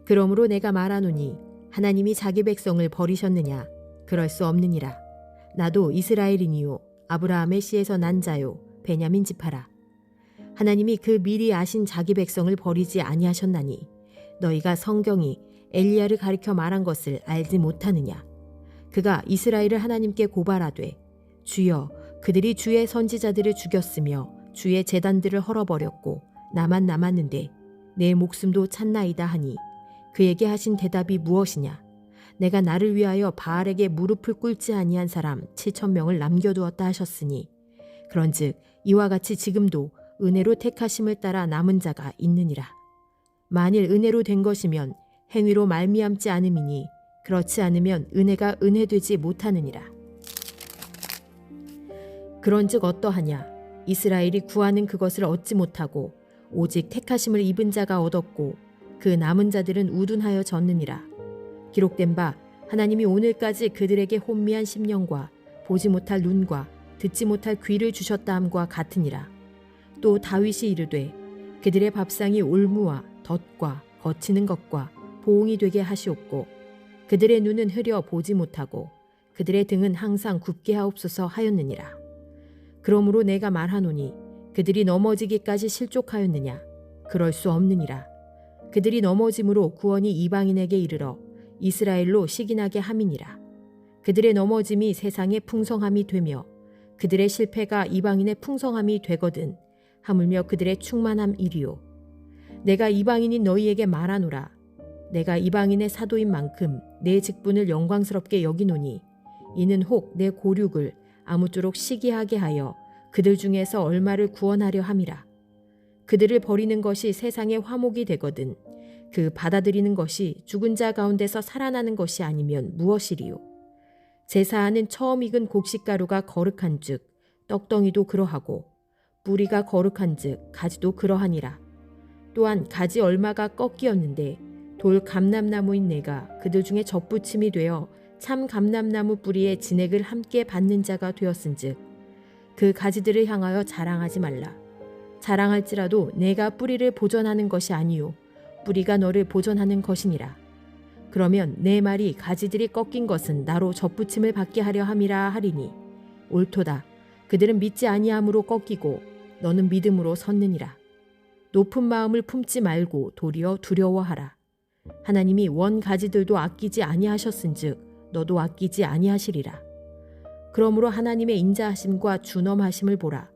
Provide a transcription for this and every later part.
그러므로 내가 말하노니 하나님이 자기 백성을 버리셨느냐? 그럴 수 없느니라. 나도 이스라엘이니요 아브라함의 씨에서 난 자요 베냐민 지파라. 하나님이 그 미리 아신 자기 백성을 버리지 아니하셨나니 너희가 성경이 엘리야를 가리켜 말한 것을 알지 못하느냐? 그가 이스라엘을 하나님께 고발하되 주여 그들이 주의 선지자들을 죽였으며 주의 제단들을 헐어버렸고 나만 남았는데 내 목숨도 찾나이다 하니 그에게 하신 대답이 무엇이냐? 내가 나를 위하여 바알에게 무릎을 꿇지 아니한 사람 7,000명을 남겨두었다 하셨으니 그런즉 이와 같이 지금도 은혜로 택하심을 따라 남은 자가 있느니라. 만일 은혜로 된 것이면 행위로 말미암지 않음이니 그렇지 않으면 은혜가 은혜되지 못하느니라. 그런즉 어떠하냐? 이스라엘이 구하는 그것을 얻지 못하고 오직 택하심을 입은 자가 얻었고 그 남은 자들은 우둔하여 졌느니라. 기록된 바 하나님이 오늘까지 그들에게 혼미한 심령과 보지 못할 눈과 듣지 못할 귀를 주셨다함과 같으니라. 또 다윗이 이르되 그들의 밥상이 올무와 덫과 거치는 것과 보응이 되게 하시옵고 그들의 눈은 흐려 보지 못하고 그들의 등은 항상 굽게 하옵소서 하였느니라. 그러므로 내가 말하노니 그들이 넘어지기까지 실족하였느냐? 그럴 수 없느니라. 그들이 넘어짐으로 구원이 이방인에게 이르러 이스라엘로 시기나게 함이니라. 그들의 넘어짐이 세상의 풍성함이 되며 그들의 실패가 이방인의 풍성함이 되거든 하물며 그들의 충만함이리요. 내가 이방인인 너희에게 말하노라. 내가 이방인의 사도인 만큼 내 직분을 영광스럽게 여기노니 이는 혹 내 고륙을 아무쪼록 시기하게 하여 그들 중에서 얼마를 구원하려 함이라. 그들을 버리는 것이 세상의 화목이 되거든 그 받아들이는 것이 죽은 자 가운데서 살아나는 것이 아니면 무엇이리요. 제사하는 처음 익은 곡식가루가 거룩한즉 떡덩이도 그러하고 뿌리가 거룩한즉 가지도 그러하니라. 또한 가지 얼마가 꺾이었는데 돌 감람나무인 내가 그들 중에 접붙임이 되어 참 감람나무 뿌리에 진액을 함께 받는 자가 되었은즉 그 가지들을 향하여 자랑하지 말라. 자랑할지라도 내가 뿌리를 보존하는 것이 아니요 뿌리가 너를 보존하는 것이니라. 그러면 내 말이 가지들이 꺾인 것은 나로 접붙임을 받게 하려 함이라 하리니 옳도다. 그들은 믿지 아니함으로 꺾이고 너는 믿음으로 섰느니라. 높은 마음을 품지 말고 도리어 두려워하라. 하나님이 원 가지들도 아끼지 아니하셨은즉 너도 아끼지 아니하시리라. 그러므로 하나님의 인자하심과 준엄하심을 보라.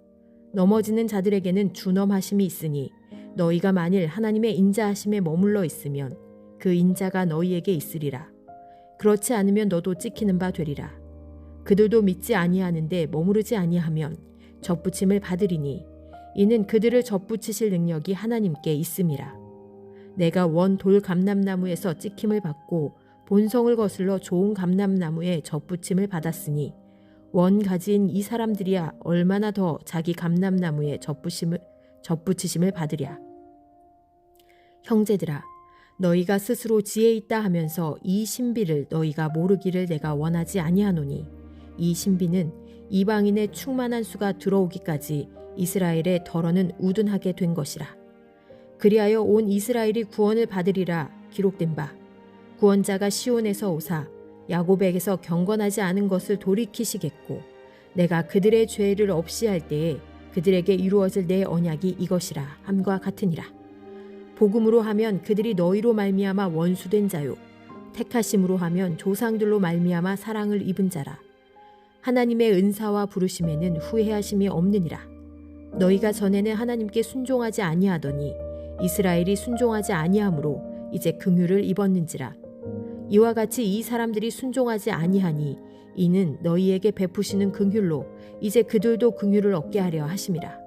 넘어지는 자들에게는 준엄하심이 있으니 너희가 만일 하나님의 인자하심에 머물러 있으면 그 인자가 너희에게 있으리라. 그렇지 않으면 너도 찍히는 바 되리라. 그들도 믿지 아니하는데 머무르지 아니하면 접붙임을 받으리니 이는 그들을 접붙이실 능력이 하나님께 있음이라. 내가 원 돌 감람나무에서 찍힘을 받고 본성을 거슬러 좋은 감람나무에 접붙임을 받았으니 원 가지인 이 사람들이야 얼마나 더 자기 감람나무에 접붙이심을 받으랴. 형제들아, 너희가 스스로 지혜 있다 하면서 이 신비를 너희가 모르기를 내가 원하지 아니하노니 이 신비는 이방인의 충만한 수가 들어오기까지 이스라엘의 덜어는 우둔하게 된 것이라. 그리하여 온 이스라엘이 구원을 받으리라 기록된 바 구원자가 시온에서 오사 야곱에게서 경건하지 않은 것을 돌이키시겠고 내가 그들의 죄를 없이 할 때에 그들에게 이루어질 내 언약이 이것이라 함과 같으니라. 복음으로 하면 그들이 너희로 말미암아 원수된 자요 택하심으로 하면 조상들로 말미암아 사랑을 입은 자라. 하나님의 은사와 부르심에는 후회하심이 없느니라. 너희가 전에는 하나님께 순종하지 아니하더니 이스라엘이 순종하지 아니하므로 이제 긍휼을 입었는지라. 이와 같이 이 사람들이 순종하지 아니하니 이는 너희에게 베푸시는 긍휼로 이제 그들도 긍휼을 얻게 하려 하심이라.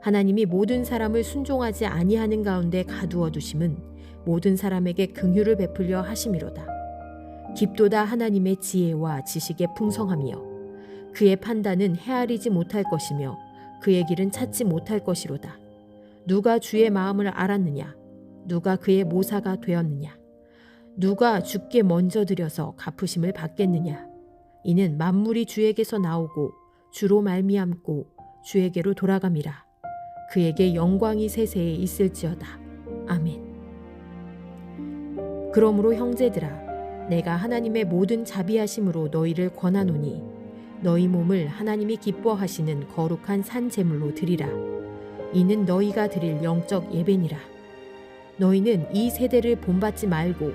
하나님이 모든 사람을 순종하지 아니하는 가운데 가두어 두심은 모든 사람에게 긍휼을 베풀려 하심이로다. 깊도다 하나님의 지혜와 지식의 풍성함이여 그의 판단은 헤아리지 못할 것이며 그의 길은 찾지 못할 것이로다. 누가 주의 마음을 알았느냐? 누가 그의 모사가 되었느냐? 누가 주께 먼저 드려서 갚으심을 받겠느냐? 이는 만물이 주에게서 나오고 주로 말미암고 주에게로 돌아감이라. 그에게 영광이 세세에 있을지어다. 아멘. 그러므로 형제들아, 내가 하나님의 모든 자비하심으로 너희를 권하노니 너희 몸을 하나님이 기뻐하시는 거룩한 산 제물로 드리라. 이는 너희가 드릴 영적 예배니라. 너희는 이 세대를 본받지 말고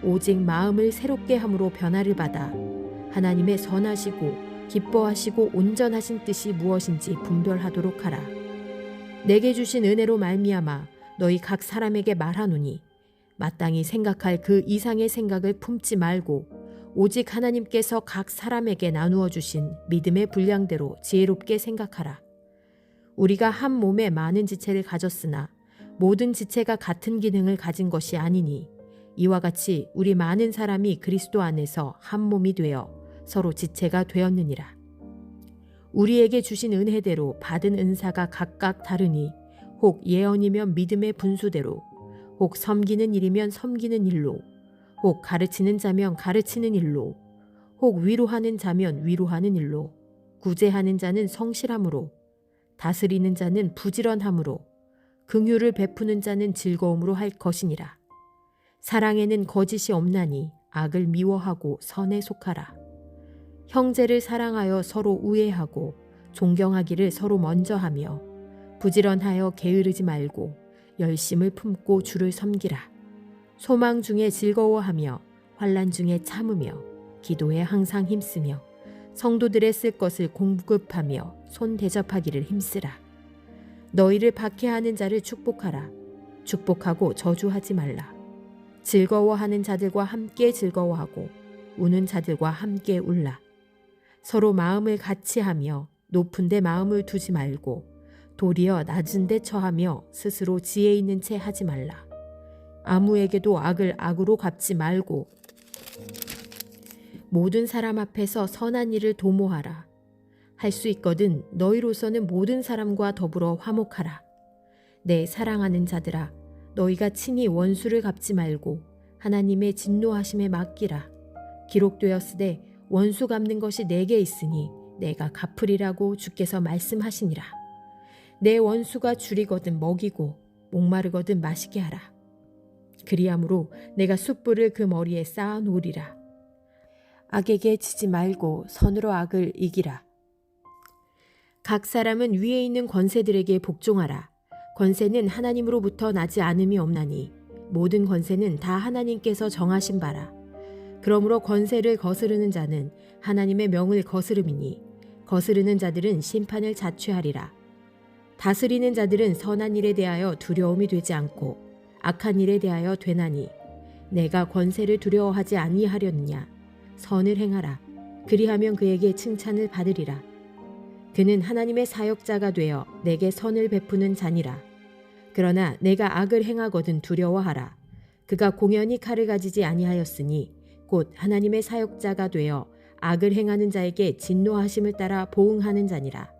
오직 마음을 새롭게 함으로 변화를 받아 하나님의 선하시고 기뻐하시고 온전하신 뜻이 무엇인지 분별하도록 하라. 내게 주신 은혜로 말미암아 너희 각 사람에게 말하노니 마땅히 생각할 그 이상의 생각을 품지 말고 오직 하나님께서 각 사람에게 나누어 주신 믿음의 분량대로 지혜롭게 생각하라. 우리가 한 몸에 많은 지체를 가졌으나 모든 지체가 같은 기능을 가진 것이 아니니 이와 같이 우리 많은 사람이 그리스도 안에서 한 몸이 되어 서로 지체가 되었느니라. 우리에게 주신 은혜대로 받은 은사가 각각 다르니 혹 예언이면 믿음의 분수대로, 혹 섬기는 일이면 섬기는 일로, 혹 가르치는 자면 가르치는 일로, 혹 위로하는 자면 위로하는 일로, 구제하는 자는 성실함으로, 다스리는 자는 부지런함으로, 긍휼을 베푸는 자는 즐거움으로 할 것이니라. 사랑에는 거짓이 없나니 악을 미워하고 선에 속하라. 형제를 사랑하여 서로 우애하고 존경하기를 서로 먼저 하며 부지런하여 게으르지 말고 열심을 품고 주를 섬기라. 소망 중에 즐거워하며 환난 중에 참으며 기도에 항상 힘쓰며 성도들의 쓸 것을 공급하며 손 대접하기를 힘쓰라. 너희를 박해하는 자를 축복하라. 축복하고 저주하지 말라. 즐거워하는 자들과 함께 즐거워하고 우는 자들과 함께 울라. 서로 마음을 같이 하며 높은 데 마음을 두지 말고 도리어 낮은 데 처하며 스스로 지혜 있는 채 하지 말라. 아무에게도 악을 악으로 갚지 말고 모든 사람 앞에서 선한 일을 도모하라. 할 수 있거든 너희로서는 모든 사람과 더불어 화목하라. 내 사랑하는 자들아, 너희가 친히 원수를 갚지 말고 하나님의 진노하심에 맡기라. 기록되었으되 원수 갚는 것이 내게 있으니 내가 갚으리라고 주께서 말씀하시니라. 내 원수가 줄이거든 먹이고 목마르거든 마시게 하라. 그리함으로 내가 숯불을 그 머리에 쌓아 놓으리라. 악에게 지지 말고 선으로 악을 이기라. 각 사람은 위에 있는 권세들에게 복종하라. 권세는 하나님으로부터 나지 않음이 없나니 모든 권세는 다 하나님께서 정하신 바라. 그러므로 권세를 거스르는 자는 하나님의 명을 거스름이니 거스르는 자들은 심판을 자취하리라. 다스리는 자들은 선한 일에 대하여 두려움이 되지 않고 악한 일에 대하여 되나니 내가 권세를 두려워하지 아니하렸느냐. 선을 행하라. 그리하면 그에게 칭찬을 받으리라. 그는 하나님의 사역자가 되어 내게 선을 베푸는 자니라. 그러나 내가 악을 행하거든 두려워하라. 그가 공연히 칼을 가지지 아니하였으니 곧 하나님의 사역자가 되어 악을 행하는 자에게 진노하심을 따라 보응하는 자니라.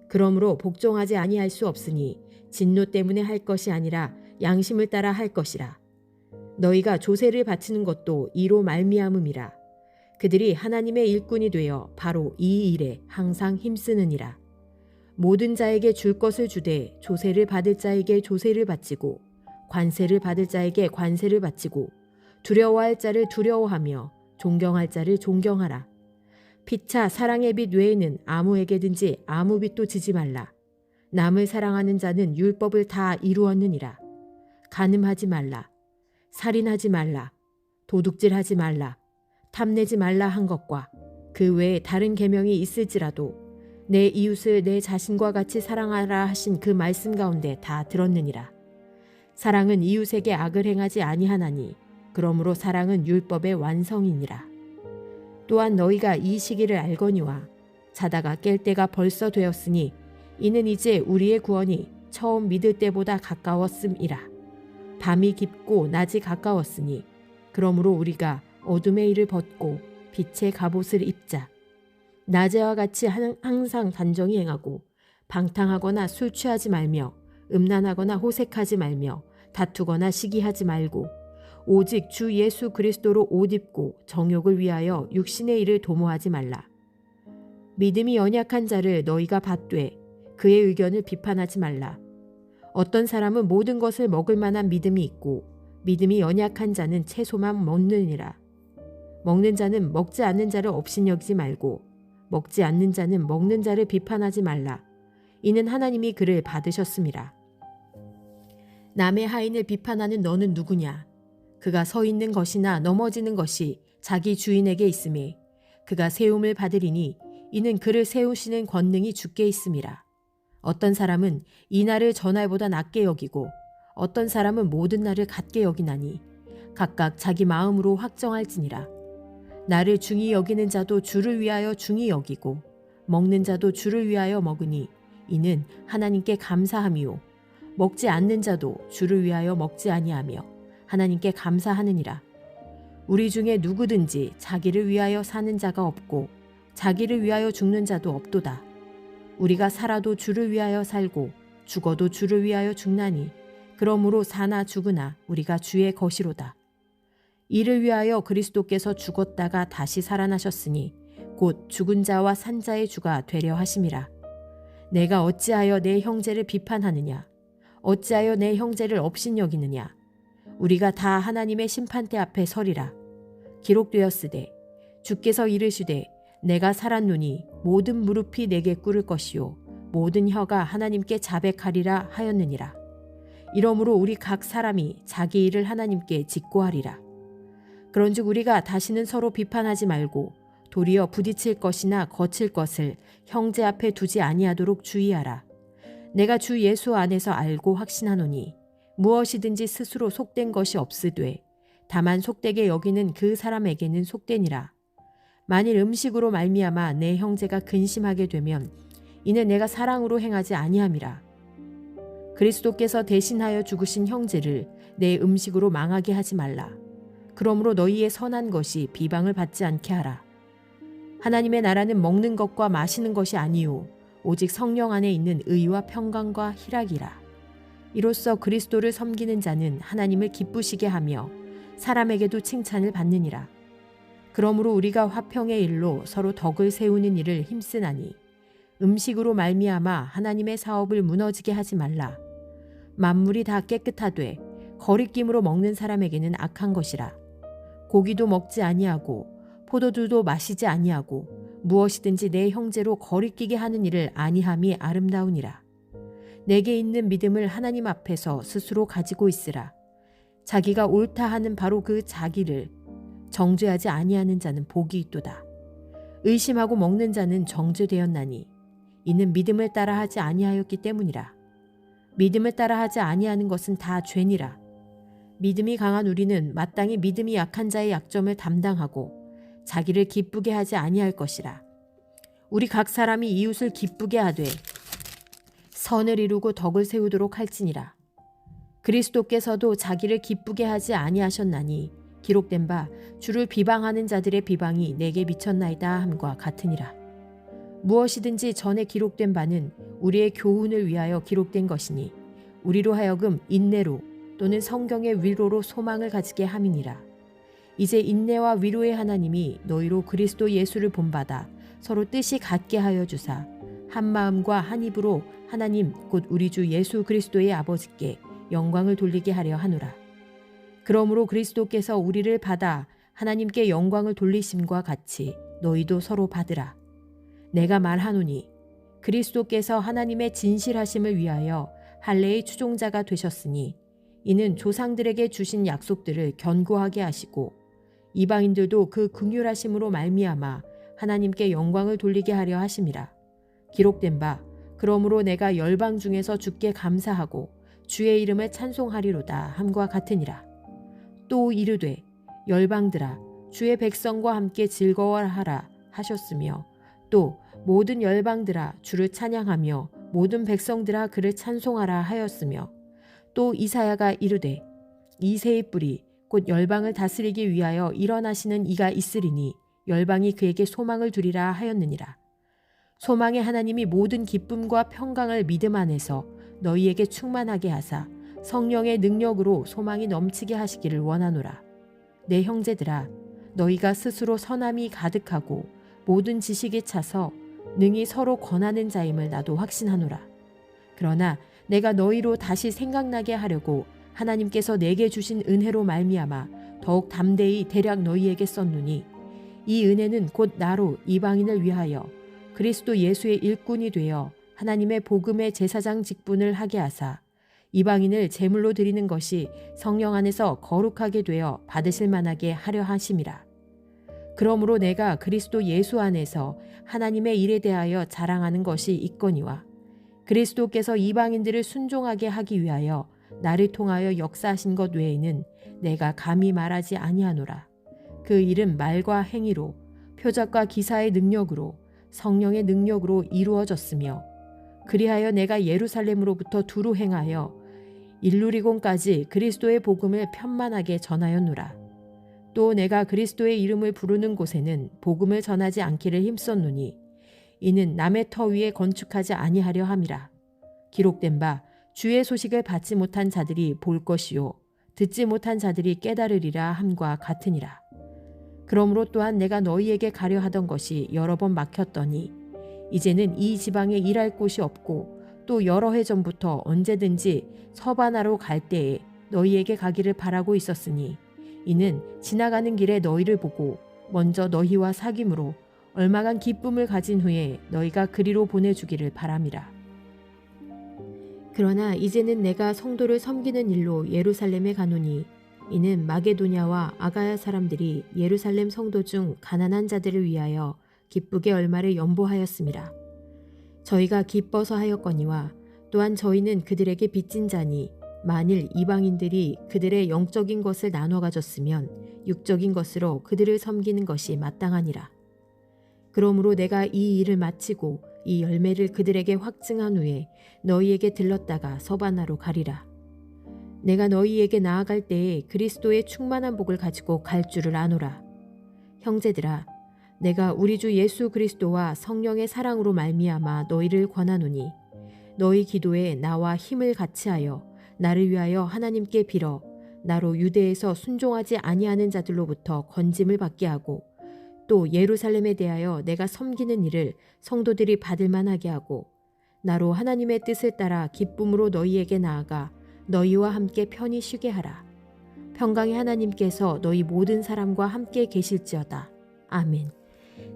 그러므로 복종하지 아니할 수 없으니 진노 때문에 할 것이 아니라 양심을 따라 할 것이라. 너희가 조세를 바치는 것도 이로 말미암음이라. 그들이 하나님의 일꾼이 되어 바로 이 일에 항상 힘쓰느니라. 모든 자에게 줄 것을 주되 조세를 받을 자에게 조세를 바치고 관세를 받을 자에게 관세를 바치고 두려워할 자를 두려워하며 존경할 자를 존경하라. 피차 사랑의 빛 외에는 아무에게든지 아무 빛도 지지 말라. 남을 사랑하는 자는 율법을 다 이루었느니라. 간음하지 말라. 살인하지 말라. 도둑질하지 말라. 탐내지 말라 한 것과 그 외에 다른 계명이 있을지라도 내 이웃을 내 자신과 같이 사랑하라 하신 그 말씀 가운데 다 들었느니라. 사랑은 이웃에게 악을 행하지 아니하나니 그러므로 사랑은 율법의 완성이니라. 또한 너희가 이 시기를 알거니와 자다가 깰 때가 벌써 되었으니 이는 이제 우리의 구원이 처음 믿을 때보다 가까웠음이라. 밤이 깊고 낮이 가까웠으니 그러므로 우리가 어둠의 일을 벗고 빛의 갑옷을 입자. 낮에와 같이 항상 단정히 행하고 방탕하거나 술 취하지 말며 음란하거나 호색하지 말며 다투거나 시기하지 말고 오직 주 예수 그리스도로 옷 입고 정욕을 위하여 육신의 일을 도모하지 말라. 믿음이 연약한 자를 너희가 받되 그의 의견을 비판하지 말라. 어떤 사람은 모든 것을 먹을 만한 믿음이 있고 믿음이 연약한 자는 채소만 먹느니라. 먹는 자는 먹지 않는 자를 업신여기지 말고 먹지 않는 자는 먹는 자를 비판하지 말라. 이는 하나님이 그를 받으셨음이라. 남의 하인을 비판하는 너는 누구냐? 그가 서 있는 것이나 넘어지는 것이 자기 주인에게 있음에 그가 세움을 받으리니 이는 그를 세우시는 권능이 주께 있음이라. 어떤 사람은 이 날을 전날보다 낮게 여기고 어떤 사람은 모든 날을 같게 여기나니 각각 자기 마음으로 확정할지니라. 나를 중히 여기는 자도 주를 위하여 중히 여기고 먹는 자도 주를 위하여 먹으니 이는 하나님께 감사함이요. 먹지 않는 자도 주를 위하여 먹지 아니하며 하나님께 감사하느니라. 우리 중에 누구든지 자기를 위하여 사는 자가 없고 자기를 위하여 죽는 자도 없도다. 우리가 살아도 주를 위하여 살고 죽어도 주를 위하여 죽나니 그러므로 사나 죽으나 우리가 주의 것이로다. 이를 위하여 그리스도께서 죽었다가 다시 살아나셨으니 곧 죽은 자와 산 자의 주가 되려 하심이라. 내가 어찌하여 내 형제를 비판하느냐? 어찌하여 내 형제를 업신여기느냐? 우리가 다 하나님의 심판대 앞에 서리라. 기록되었으되 주께서 이르시되 내가 살았노니 모든 무릎이 내게 꿇을 것이요 모든 혀가 하나님께 자백하리라 하였느니라. 이러므로 우리 각 사람이 자기 일을 하나님께 직고하리라. 그런즉 우리가 다시는 서로 비판하지 말고 도리어 부딪힐 것이나 거칠 것을 형제 앞에 두지 아니하도록 주의하라. 내가 주 예수 안에서 알고 확신하노니 무엇이든지 스스로 속된 것이 없으되 다만 속되게 여기는 그 사람에게는 속되니라. 만일 음식으로 말미암아 내 형제가 근심하게 되면 이는 내가 사랑으로 행하지 아니함이라. 그리스도께서 대신하여 죽으신 형제를 내 음식으로 망하게 하지 말라. 그러므로 너희의 선한 것이 비방을 받지 않게 하라. 하나님의 나라는 먹는 것과 마시는 것이 아니요 오직 성령 안에 있는 의와 평강과 희락이라. 이로써 그리스도를 섬기는 자는 하나님을 기쁘시게 하며 사람에게도 칭찬을 받느니라. 그러므로 우리가 화평의 일로 서로 덕을 세우는 일을 힘쓰나니 음식으로 말미암아 하나님의 사업을 무너지게 하지 말라. 만물이 다 깨끗하되 거리낌으로 먹는 사람에게는 악한 것이라. 고기도 먹지 아니하고 포도주도 마시지 아니하고 무엇이든지 내 형제로 거리끼게 하는 일을 아니함이 아름다우니라. 내게 있는 믿음을 하나님 앞에서 스스로 가지고 있으라. 자기가 옳다 하는 바로 그 자기를 정죄하지 아니하는 자는 복이 있도다. 의심하고 먹는 자는 정죄되었나니 이는 믿음을 따라 하지 아니하였기 때문이라. 믿음을 따라 하지 아니하는 것은 다 죄니라. 믿음이 강한 우리는 마땅히 믿음이 약한 자의 약점을 담당하고 자기를 기쁘게 하지 아니할 것이라. 우리 각 사람이 이웃을 기쁘게 하되 선을 이루고 덕을 세우도록 할지니라. 그리스도께서도 자기를 기쁘게 하지 아니하셨나니 기록된 바 주를 비방하는 자들의 비방이 내게 미쳤나이다 함과 같으니라. 무엇이든지 전에 기록된 바는 우리의 교훈을 위하여 기록된 것이니 우리로 하여금 인내로 또는 성경의 위로로 소망을 가지게 함이니라. 이제 인내와 위로의 하나님이 너희로 그리스도 예수를 본받아 서로 뜻이 같게 하여 주사 한 마음과 한 입으로 하나님 곧 우리 주 예수 그리스도의 아버지께 영광을 돌리게 하려 하노라. 그러므로 그리스도께서 우리를 받아 하나님께 영광을 돌리심과 같이 너희도 서로 받으라. 내가 말하노니 그리스도께서 하나님의 진실하심을 위하여 할례의 추종자가 되셨으니 이는 조상들에게 주신 약속들을 견고하게 하시고 이방인들도 그 긍휼하심으로 말미암아 하나님께 영광을 돌리게 하려 하심이라. 기록된 바 그러므로 내가 열방 중에서 주께 감사하고 주의 이름을 찬송하리로다 함과 같으니라. 또 이르되 열방들아 주의 백성과 함께 즐거워하라 하셨으며 또 모든 열방들아 주를 찬양하며 모든 백성들아 그를 찬송하라 하였으며 또 이사야가 이르되 이새의 뿌리 곧 열방을 다스리기 위하여 일어나시는 이가 있으리니 열방이 그에게 소망을 두리라 하였느니라. 소망의 하나님이 모든 기쁨과 평강을 믿음 안에서 너희에게 충만하게 하사 성령의 능력으로 소망이 넘치게 하시기를 원하노라. 내 형제들아 너희가 스스로 선함이 가득하고 모든 지식에 차서 능히 서로 권하는 자임을 나도 확신하노라. 그러나 내가 너희로 다시 생각나게 하려고 하나님께서 내게 주신 은혜로 말미암아 더욱 담대히 대략 너희에게 썼노니 이 은혜는 곧 나로 이방인을 위하여 그리스도 예수의 일꾼이 되어 하나님의 복음의 제사장 직분을 하게 하사 이방인을 제물로 드리는 것이 성령 안에서 거룩하게 되어 받으실 만하게 하려 하심이라. 그러므로 내가 그리스도 예수 안에서 하나님의 일에 대하여 자랑하는 것이 있거니와 그리스도께서 이방인들을 순종하게 하기 위하여 나를 통하여 역사하신 것 외에는 내가 감히 말하지 아니하노라. 그 일은 말과 행위로 표적과 기사의 능력으로 성령의 능력으로 이루어졌으며 그리하여 내가 예루살렘으로부터 두루 행하여 일루리곤까지 그리스도의 복음을 편만하게 전하였노라. 또 내가 그리스도의 이름을 부르는 곳에는 복음을 전하지 않기를 힘썼노니 이는 남의 터 위에 건축하지 아니하려 함이라. 기록된 바 주의 소식을 받지 못한 자들이 볼 것이요 듣지 못한 자들이 깨달으리라 함과 같으니라. 그러므로 또한 내가 너희에게 가려 하던 것이 여러 번 막혔더니 이제는 이 지방에 일할 곳이 없고 또 여러 해 전부터 언제든지 서바나로 갈 때에 너희에게 가기를 바라고 있었으니 이는 지나가는 길에 너희를 보고 먼저 너희와 사귐으로 얼마간 기쁨을 가진 후에 너희가 그리로 보내주기를 바람이라. 그러나 이제는 내가 성도를 섬기는 일로 예루살렘에 가노니 이는 마게도냐와 아가야 사람들이 예루살렘 성도 중 가난한 자들을 위하여 기쁘게 얼마를 연보하였음이라. 저희가 기뻐서 하였거니와 또한 저희는 그들에게 빚진 자니 만일 이방인들이 그들의 영적인 것을 나눠 가졌으면 육적인 것으로 그들을 섬기는 것이 마땅하니라. 그러므로 내가 이 일을 마치고 이 열매를 그들에게 확증한 후에 너희에게 들렀다가 서바나로 가리라. 내가 너희에게 나아갈 때에 그리스도의 충만한 복을 가지고 갈 줄을 아노라. 형제들아, 내가 우리 주 예수 그리스도와 성령의 사랑으로 말미암아 너희를 권하노니 너희 기도에 나와 힘을 같이하여 나를 위하여 하나님께 빌어 나로 유대에서 순종하지 아니하는 자들로부터 건짐을 받게 하고 또 예루살렘에 대하여 내가 섬기는 일을 성도들이 받을 만하게 하고 나로 하나님의 뜻을 따라 기쁨으로 너희에게 나아가 너희와 함께 편히 쉬게 하라. 평강의 하나님께서 너희 모든 사람과 함께 계실지어다. 아멘.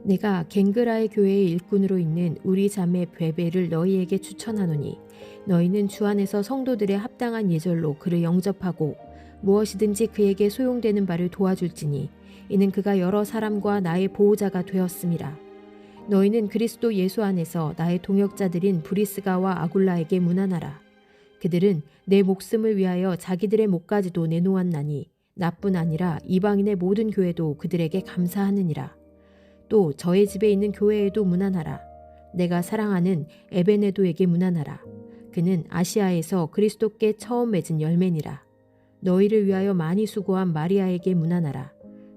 내가 갱그라의 교회의 일꾼으로 있는 우리 자매 베베를 너희에게 추천하노니 너희는 주 안에서 성도들의 합당한 예절로 그를 영접하고 무엇이든지 그에게 소용되는 바를 도와줄지니 이는 그가 여러 사람과 나의 보호자가 되었음이라. 너희는 그리스도 예수 안에서 나의 동역자들인 브리스가와 아굴라에게 문안하라. 그들은 내 목숨을 위하여 자기들의 목까지도 내놓았나니 나뿐 아니라 이방인의 모든 교회도 그들에게 감사하느니라. 또 저의 집에 있는 교회에도 문안하라. 내가 사랑하는 에베네도에게 문안하라. 그는 아시아에서 그리스도께 처음 맺은 열매니라. 너희를 위하여 많이 수고한 마리아에게 문안하라.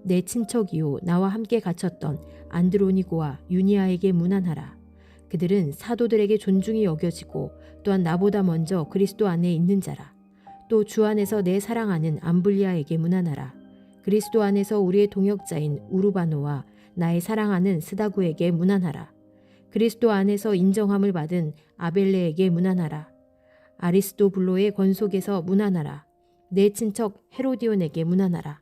내 친척이요 나와 함께 갇혔던 안드로니고와 유니아에게 문안하라. 그들은 사도들에게 존중이 여겨지고 또한 나보다 먼저 그리스도 안에 있는 자라. 또 주 안에서 내 사랑하는 암블리아에게 문안하라. 그리스도 안에서 우리의 동역자인 우르바노와 나의 사랑하는 스다구에게 문안하라. 그리스도 안에서 인정함을 받은 아벨레에게 문안하라. 아리스도블로의 권속에서 문안하라. 내 친척 헤로디온에게 문안하라.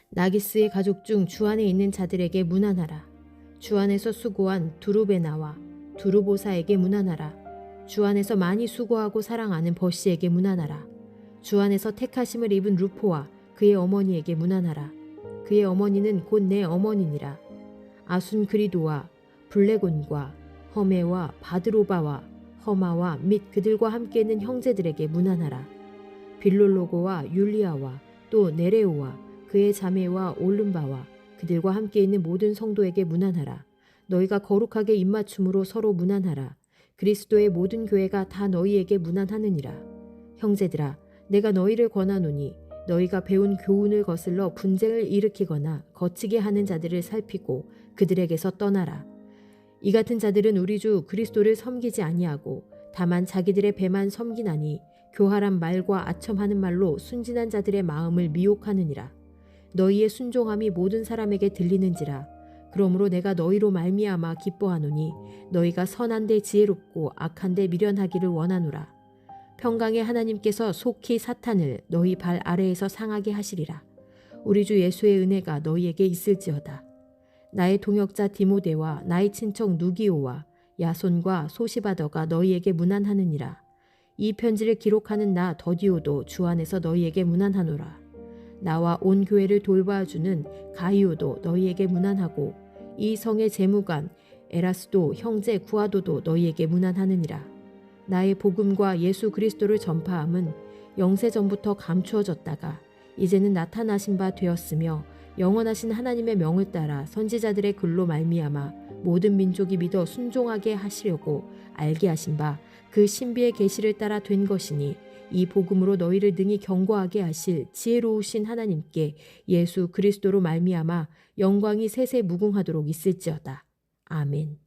나기스의 가족 중 주 안에 있는 자들에게 문안하라. 주 안에서 수고한 두루베나와 두루보사에게 문안하라. 주 안에서 많이 수고하고 사랑하는 버시에게 문안하라. 주 안에서 택하심을 입은 루포와 그의 어머니에게 문안하라. 그의 어머니는 곧 내 어머니니라. 아순그리도와 블레곤과 허메와 바드로바와 허마와 및 그들과 함께 있는 형제들에게 문안하라. 빌롤로고와 율리아와 또 네레오와 그의 자매와 올름바와 그들과 함께 있는 모든 성도에게 문안하라. 너희가 거룩하게 입맞춤으로 서로 문안하라. 그리스도의 모든 교회가 다 너희에게 문안하느니라. 형제들아, 내가 너희를 권하노니 너희가 배운 교훈을 거슬러 분쟁을 일으키거나 거치게 하는 자들을 살피고 그들에게서 떠나라. 이 같은 자들은 우리 주 그리스도를 섬기지 아니하고 다만 자기들의 배만 섬기나니 교활한 말과 아첨하는 말로 순진한 자들의 마음을 미혹하느니라. 너희의 순종함이 모든 사람에게 들리는지라. 그러므로 내가 너희로 말미암아 기뻐하노니 너희가 선한데 지혜롭고 악한데 미련하기를 원하노라. 평강의 하나님께서 속히 사탄을 너희 발 아래에서 상하게 하시리라. 우리 주 예수의 은혜가 너희에게 있을지어다. 나의 동역자 디모데와 나의 친척 누기오와 야손과 소시바더가 너희에게 문안하느니라. 이 편지를 기록하는 나 더디오도 주 안에서 너희에게 문안하노라. 나와 온 교회를 돌봐주는 가이오도 너희에게 문안하고 이 성의 재무관 에라스도 형제 구아도도 너희에게 문안하느니라. 나의 복음과 예수 그리스도를 전파함은 영세전부터 감추어졌다가 이제는 나타나신 바 되었으며 영원하신 하나님의 명을 따라 선지자들의 글로 말미암아 모든 민족이 믿어 순종하게 하시려고 알게 하신 바 그 신비의 계시를 따라 된 것이니 이 복음으로 너희를 능히 경고하게 하실 지혜로우신 하나님께 예수 그리스도로 말미암아 영광이 세세 무궁하도록 있을지어다. 아멘.